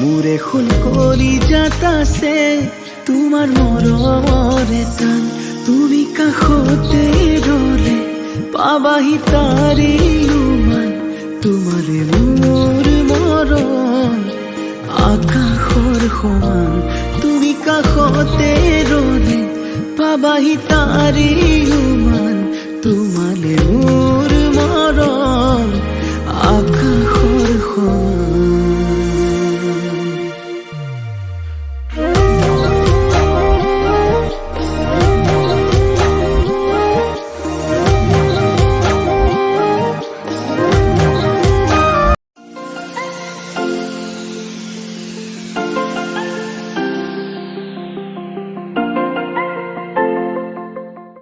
মোৰে খুল কৰি যাত আছে তোমাৰ মৰমৰে টান তুমি কাষতে ৰলে পাবাহি তাৰে উমান তোমাৰে মোৰ মৰম আকাশৰ সমান তুমি কাষতে ৰলে পাবাহি তাৰে উমান তোমাৰে মোৰ মৰম আকাশৰ সমান